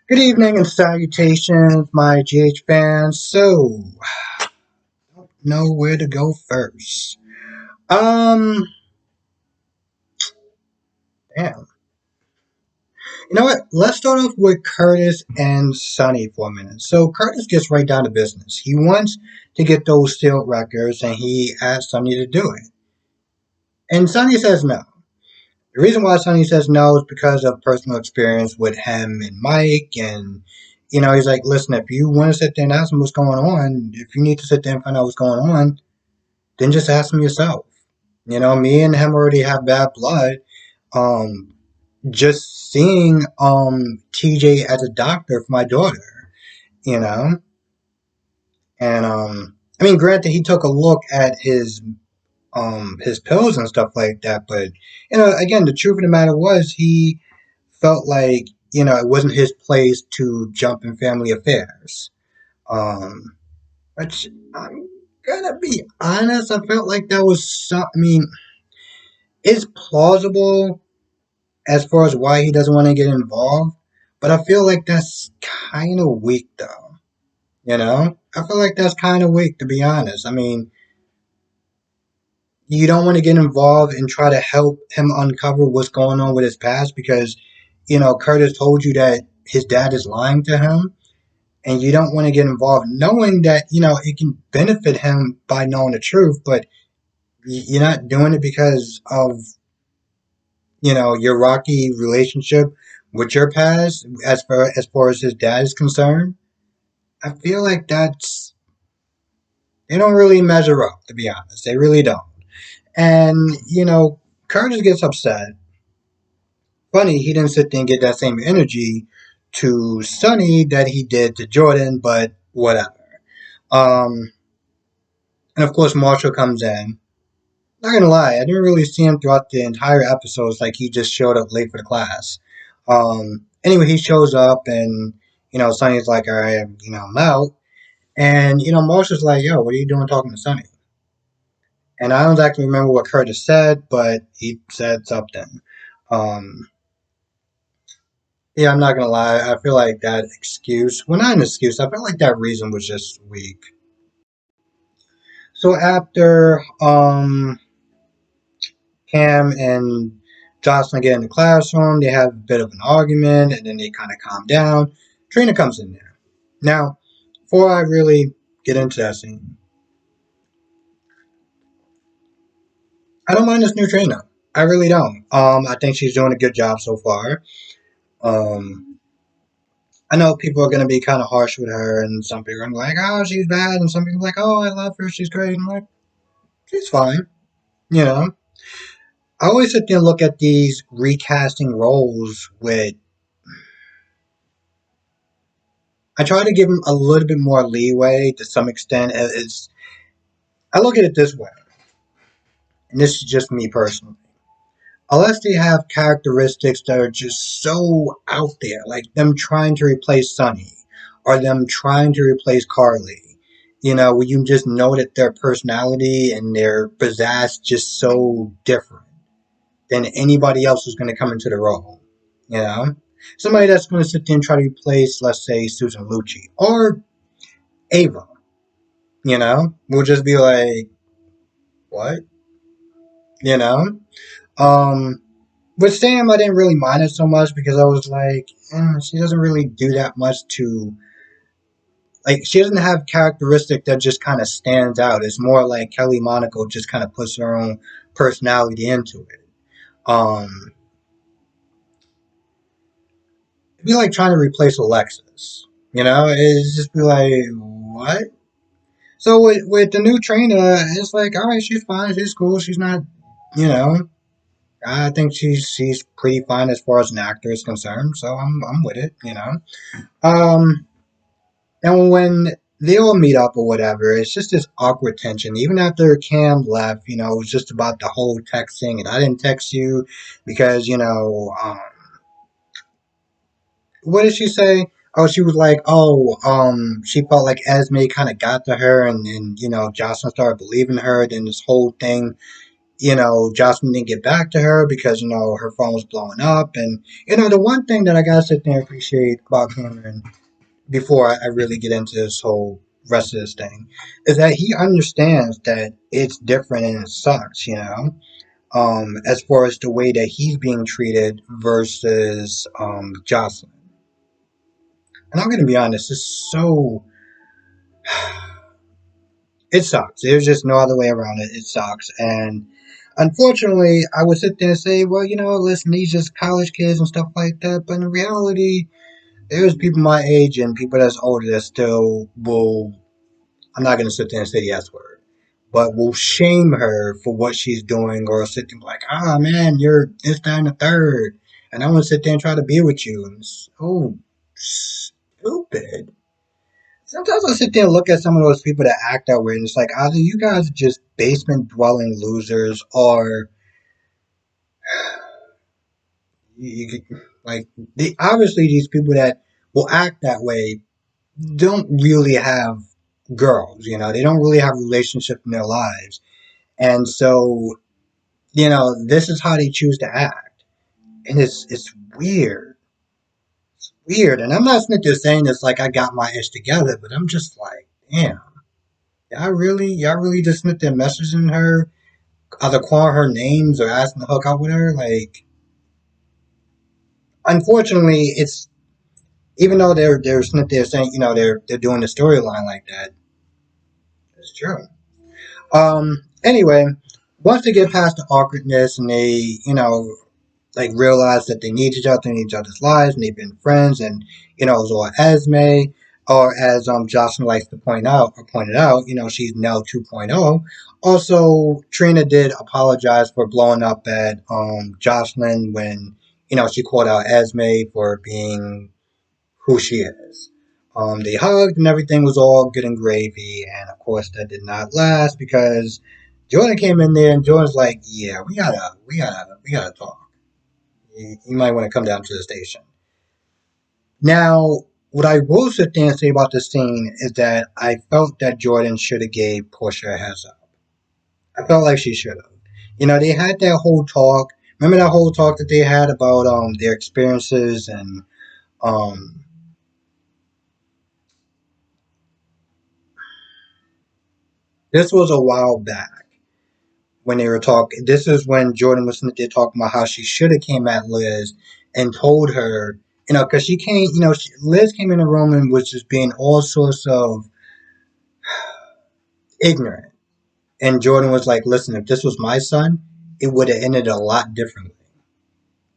Good evening and salutations, my GH fans. I don't know where to go first. Um, Damn. You know what? Let's start off with Curtis and Sonny for a minute. So Curtis gets right down to business. He wants to get those sealed records, and he asks Sonny to do it. And Sonny says no. The reason why Sonny says no is because of personal experience with him and Mike, and he's like, listen, if you want to sit there and ask him what's going on, if you need to sit there and find out what's going on, then just ask him yourself. Me and him already have bad blood. Um, just seeing TJ as a doctor for my daughter, you know, and I mean, granted, he took a look at his pills and stuff like that, but again, the truth of the matter was he felt like it wasn't his place to jump in family affairs. Um, which I'm gonna be honest, I felt like that was some. I mean, it's plausible as far as why he doesn't want to get involved, but I feel like that's kind of weak, though. I feel like that's kind of weak, to be honest. I mean, you don't want to get involved and try to help him uncover what's going on with his past because, Curtis told you that his dad is lying to him, and you don't want to get involved knowing that, it can benefit him by knowing the truth, but you're not doing it because of your rocky relationship with your past as far as his dad is concerned. I feel like they don't really measure up, to be honest. They really don't. And Curtis gets upset. Funny, he didn't sit there and get that same energy to Sonny that he did to Jordan, but whatever. Um, and of course, Marshall comes in. Not gonna lie, I didn't really see him throughout the entire episodes. Like he just showed up late for the class. Anyway, he shows up, and Sonny's like, "All right, I'm out." And Marshall's like, "Yo, what are you doing talking to Sonny?" And I don't exactly remember what Curtis said, but he said something. Um, yeah, I'm not gonna lie. I feel like that excuse, well, not an excuse. I feel like that reason was just weak. So after Cam and Jocelyn get in the classroom. They have a bit of an argument, and then they kind of calm down. Trina comes in there. Now, before I really get into that scene, I don't mind this new Trina. I really don't. I think she's doing a good job so far. Um, I know people are going to be kind of harsh with her, and some people are gonna be like, "Oh, she's bad," and some people are like, "Oh, I love her. She's great." I'm like, she's fine. You know, I always sit there and look at these recasting roles with I try to give him a little bit more leeway to some extent. I look at it this way, and this is just me personally. Unless they have characteristics that are just so out there, like them trying to replace Sonny or them trying to replace Carly, where you just know that their personality and their pizzazz just so different than anybody else who's going to come into the role. You know, somebody that's going to sit there and try to replace, let's say, Susan Lucci or Ava. We'll just be like, what? You know? Um, with Sam, I didn't really mind it so much because I was like, she doesn't really do that much to, like, she doesn't have characteristic that just kind of stands out. It's more like Kelly Monaco just kind of puts her own personality into it. Um, it'd be like trying to replace Alexis. It's just be like, what? So with the new trainer, it's like, all right, she's fine, she's cool, she's not, you know, I think she's pretty fine as far as an actor is concerned, so I'm with it. Um, and when they all meet up or whatever, it's just this awkward tension. Even after Cam left, it was just about the whole texting, and I didn't text you because what did she say? Oh, she was like, oh, she felt like Esme kind of got to her, and Jocelyn started believing her. Then this whole thing Jocelyn didn't get back to her because, her phone was blowing up. And, the one thing that I gotta sit there and appreciate about Cameron before I really get into this whole rest of this thing is that he understands that it's different and it sucks. As far as the way that he's being treated versus Jocelyn. And I'm gonna be honest, it sucks. There's just no other way around it. It sucks. And unfortunately, I would sit there and say, well, listen, these just college kids and stuff like that. But in reality, there's people my age and people that's older that still will, I'm not going to sit there and say the S word, but will shame her for what she's doing or sit there and be like, ah, man, you're this, that, and the third. And I want to sit there and try to be with you. And it's so stupid. Sometimes I sit there and look at some of those people that act that way, and it's like either you guys are just basement dwelling losers, or like obviously these people that will act that way don't really have girls. They don't really have relationships in their lives, and so this is how they choose to act, and it's weird. It's weird, and I'm not sitting there saying it's like I got my ish together, but I'm just like, damn. Y'all really just sent their messaging her, either calling her names or asking to hook up with her. Like, unfortunately, it's even though they're sitting there saying they're doing the storyline like that. It's true. Anyway, once they get past the awkwardness and they like realize that they need each other in each other's lives and they've been friends and it was all Esme, or as Jocelyn likes to point out or pointed out, she's Nell 2.0. Also, Trina did apologize for blowing up at Jocelyn when she called out Esme for being who she is. They hugged and everything was all good and gravy, and of course that did not last because Jordan came in there and Jordan's like, "Yeah, we gotta talk. You might want to come down to the station." Now, what I will sit there and say about this scene is that I felt that Jordan should have gave Portia a heads up. I felt like she should have. They had that whole talk. Remember that whole talk that they had about their experiences and um this was a while back when they were talking. This is when Jordan was there talking about how she should have came at Liz and told her, because she came, Liz came in the room and was just being all sorts of ignorant. And Jordan was like, listen, if this was my son, it would have ended a lot differently.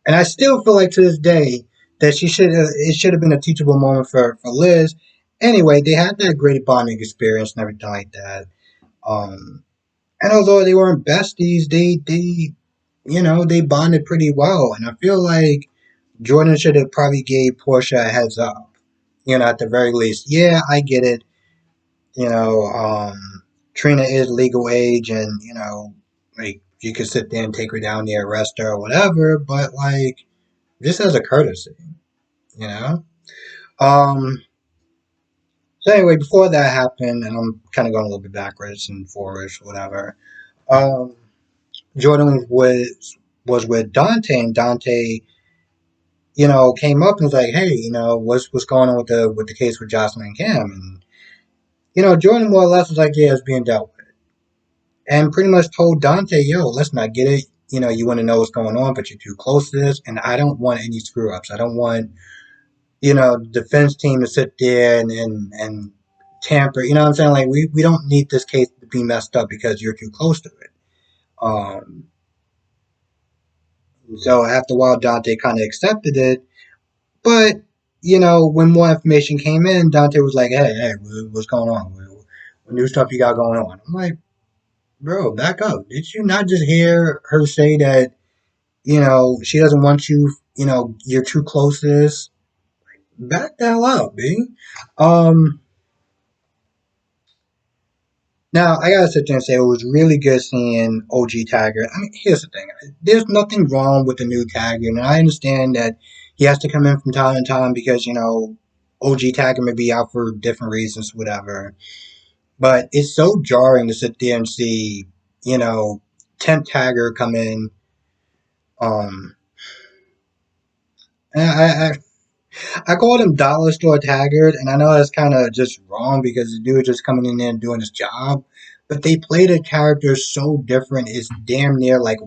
And I still feel like to this day that it should have been a teachable moment for Liz. Anyway, they had that great bonding experience and everything like that. Um, and although they weren't besties, they bonded pretty well. And I feel like Jordan should have probably gave Portia a heads up. At the very least. Yeah, I get it. You know, um, Trina is legal age, and like you could sit there and take her down there, arrest her or whatever. But like, just as a courtesy, you know. Um. So anyway, before that happened, and I'm kind of going a little bit backwards and forwards, whatever. Um, Jordan was with Dante, and Dante, came up and was like, "Hey, what's going on with the case with Jocelyn and Cam?" And Jordan more or less was like, "Yeah, it's being dealt with," and pretty much told Dante, "Yo, listen, I get it. You want to know what's going on, but you're too close to this, and I don't want any screw ups. I don't want the defense team to sit there and tamper. You know what I'm saying? Like we don't need this case to be messed up because you're too close to it." Um, so after a while, Dante kind of accepted it. But when more information came in, Dante was like, "Hey, what's going on? What new stuff you got going on?" I'm like, "Bro, back up. Did you not just hear her say that she doesn't want you? You're too close to this. Back the hell up, B." Um, Now I gotta sit there and say it was really good seeing OG Taggart. I mean, here's the thing: there's nothing wrong with the new Taggart, and I understand that he has to come in from time to time because OG Taggart may be out for different reasons, whatever. But it's so jarring to sit there and see, you know, Temp Tagger come in. Um, and I called him Dollar Store Taggart, and I know that's kind of just wrong because the dude just coming in there and doing his job. But they played a character so different; it's damn near like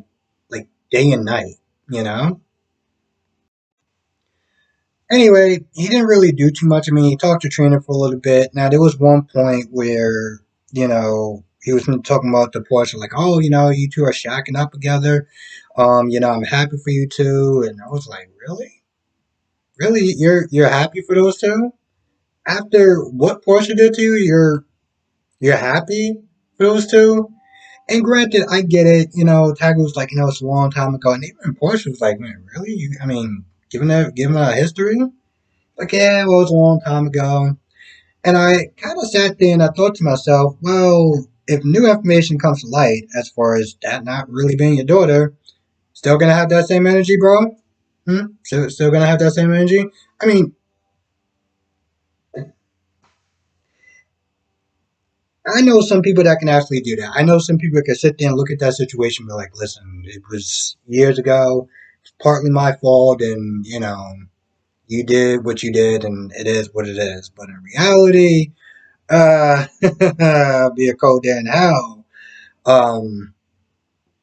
day and night, you know. Anyway, he didn't really do too much. I mean, he talked to Trina for a little bit. Now there was one point where he was talking about the Porsche, like, oh, you two are shacking up together. I'm happy for you two, and I was like, really, really, you're happy for those two? After what Portia did to you, you're happy for those two. And granted, I get it. Tiger was like, it's a long time ago, and even Portia was like, man, really? I mean, given that history, like, yeah, well, it was a long time ago. And I kind of sat there and I thought to myself, well, if new information comes to light as far as that not really being your daughter, still gonna have that same energy, bro? Still gonna have that same energy? I mean, I know some people that can actually do that. I know some people that can sit there and look at that situation and be like, listen, it was years ago. It's partly my fault. And, you did what you did and it is what it is. But in reality, be a cold day in hell. Um,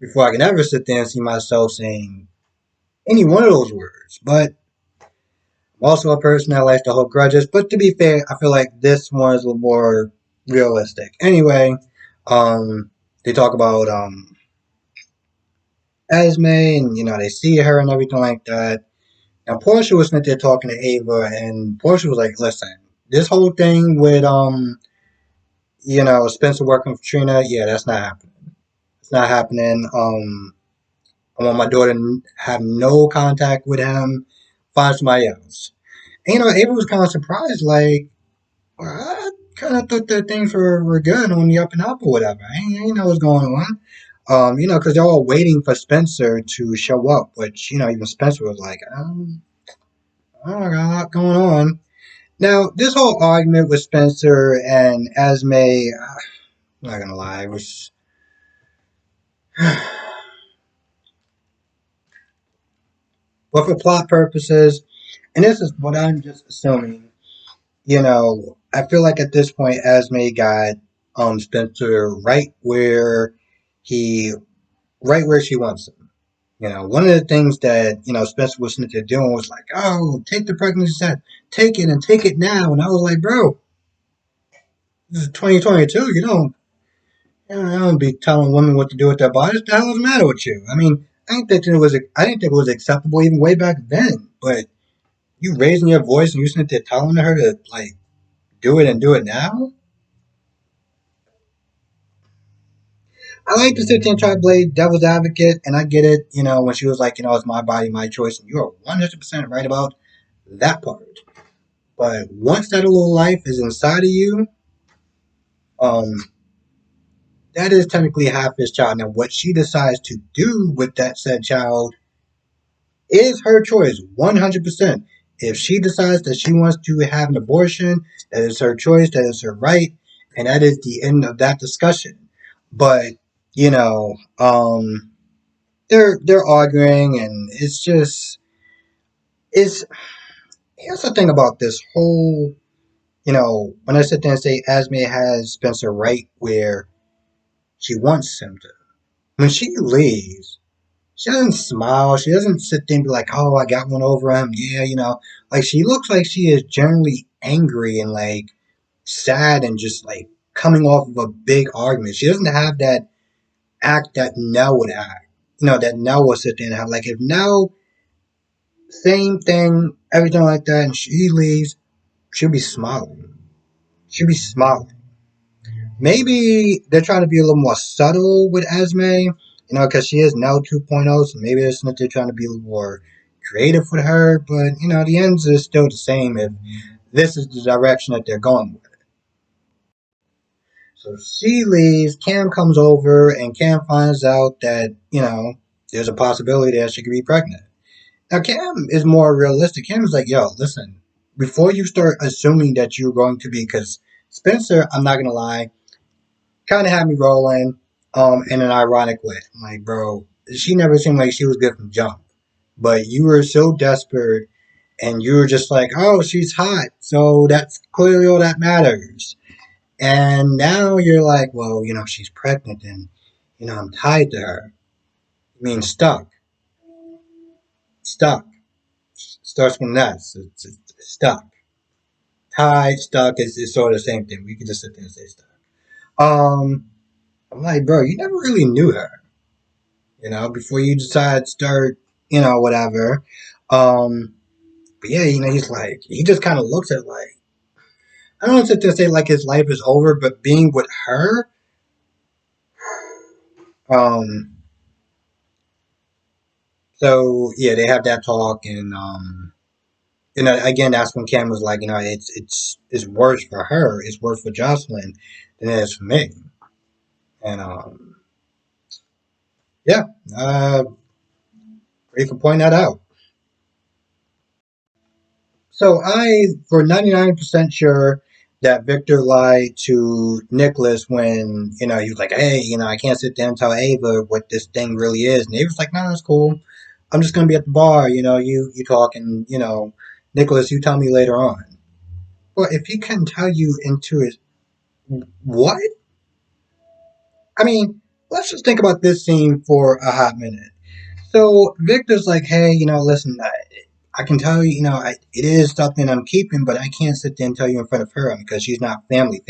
Before I can ever sit there and see myself saying any one of those words. But I'm also a person that likes to hold grudges. But to be fair, I feel like this one is a little more realistic. Anyway, they talk about Esme and they see her and everything like that. Now Portia was sitting there talking to Ava, and Portia was like, "Listen, this whole thing with Spencer working for Trina, yeah, that's not happening. It's not happening. I want my daughter to have no contact with him. Find somebody else." And, Ava was kind of surprised, like, well, I kind of thought that things were good on the up and up or whatever. I ain't know what's going on. Because they're all waiting for Spencer to show up, which, even Spencer was like, I got a lot going on. Now, this whole argument with Spencer and Esme, I'm not gonna lie, was, but for plot purposes, and this is what I'm just assuming, I feel like at this point, Esme got Spencer he, right where she wants him. One of the things that, Spencer was doing was like, oh, take the pregnancy test, take it and take it now. And I was like, bro, this is 2022. I don't be telling women what to do with their bodies. What the hell is the matter with you? I mean, I didn't think it was acceptable even way back then. But you raising your voice and you sitting there telling her to like do it and do it now. I like to sit there and try to play devil's advocate, and I get it. When she was like, it's my body, my choice, and you are 100% right about that part. But once that little life is inside of you, um, that is technically half his child. Now, what she decides to do with that said child is her choice, 100%. If she decides that she wants to have an abortion, that is her choice, that is her right, and that is the end of that discussion. But you know, they're arguing, and it's here's the thing about this whole. When I sit there and say Esme has Spencer right where she wants him to. When she leaves, she doesn't smile. She doesn't sit there and be like, "Oh, I got one over him." Yeah, like she looks like she is generally angry and like sad and just like coming off of a big argument. She doesn't have that act that Nell would act. That Nell would sit there and have. Like if Nell, same thing, everything like that, and she leaves, she'll be smiling. She'll be smiling. Maybe they're trying to be a little more subtle with Esme, because she is now 2.0, so maybe it's not they're trying to be a little more creative with her, but, the ends are still the same if this is the direction that they're going with. So she leaves, Cam comes over, and Cam finds out that, there's a possibility that she could be pregnant. Now, Cam is more realistic. Cam is like, yo, listen, before you start assuming that you're going to be, because Spencer, I'm not going to lie, kind of had me rolling. in an ironic way. I'm like, bro, she never seemed like she was good from jump, but you were so desperate, and you were just like, oh, she's hot, so that's clearly all that matters. And now you're like, well, she's pregnant, and I'm tied to her. I mean, stuck. Starts from that. It's stuck. Tied, stuck is sort of the same thing. We can just sit there and say stuck. Um, I'm like, bro, you never really knew her, before you decide to start, whatever. Um, but yeah, he's like, he just kind of looks at it like, I don't want to sit there and say like his life is over, but being with her, um, so yeah, they have that talk, and again, that's when Cam was like, it's worse for her, it's worse for Jocelyn than it is for me, and yeah, uh, great for pointing that out. So I, for 99% sure that Victor lied to Nicholas when, he was like, hey, I can't sit there and tell Ava what this thing really is. And Ava's like, no, that's cool. I'm just going to be at the bar, you talk, and, Nicholas, you tell me later on. Well, if he can tell you into it, what? I mean, let's just think about this scene for a hot minute. So Victor's like, hey, listen, I can tell you, it is something I'm keeping, but I can't sit there and tell you in front of her because she's not family.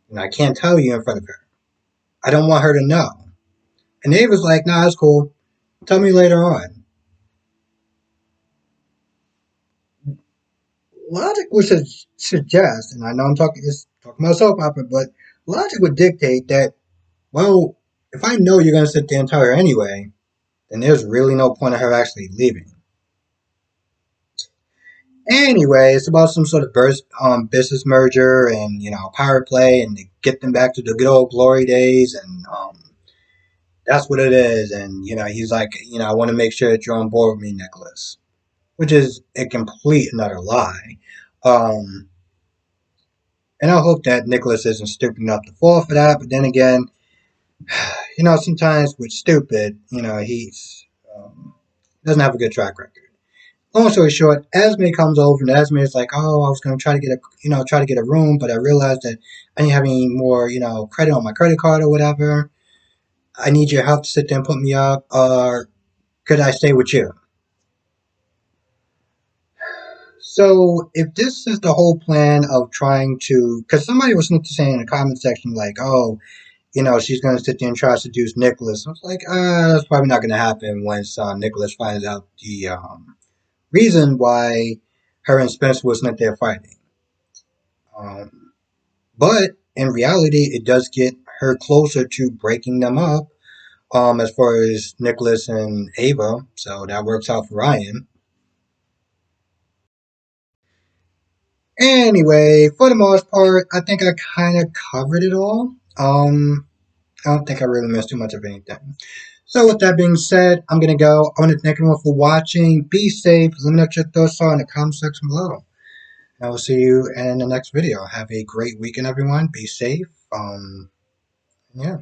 And I can't tell you in front of her. I don't want her to know. And Ava's like, nah, that's cool. Tell me later on. Logic would suggest, and I know I'm talking about soap opera, but logic would dictate that, well, if I know you're going to sit there and tell her anyway, then there's really no point of her actually leaving. Anyway, it's about some sort of business merger and power play, and to get them back to the good old glory days, and that's what it is. And he's like, I want to make sure that you're on board with me, Nicholas, which is a complete and utter lie. Um, and I hope that Nicholas isn't stupid enough to fall for that. But then again, sometimes with stupid, he's doesn't have a good track record. Long story short, Esme comes over, and Esme is like, "Oh, I was gonna try to get a room, but I realized that I didn't have any more, credit on my credit card or whatever. I need your help to sit there and put me up, or could I stay with you?" So, if this is the whole plan of trying to, because somebody was saying in the comment section, like, "Oh, she's gonna sit there and try to seduce Nicholas." I was like, that's probably not gonna happen once Nicholas finds out the reason why her and Spencer wasn't there fighting. Um, but in reality, it does get her closer to breaking them up. As far as Nicholas and Ava, so that works out for Ryan. Anyway, for the most part, I think I kind of covered it all. I don't think I really missed too much of anything. So with that being said, I'm gonna go. I want to thank everyone for watching. Be safe. Let me know what your thoughts are in the comment section below. I will see you in the next video. Have a great weekend, everyone. Be safe. Yeah.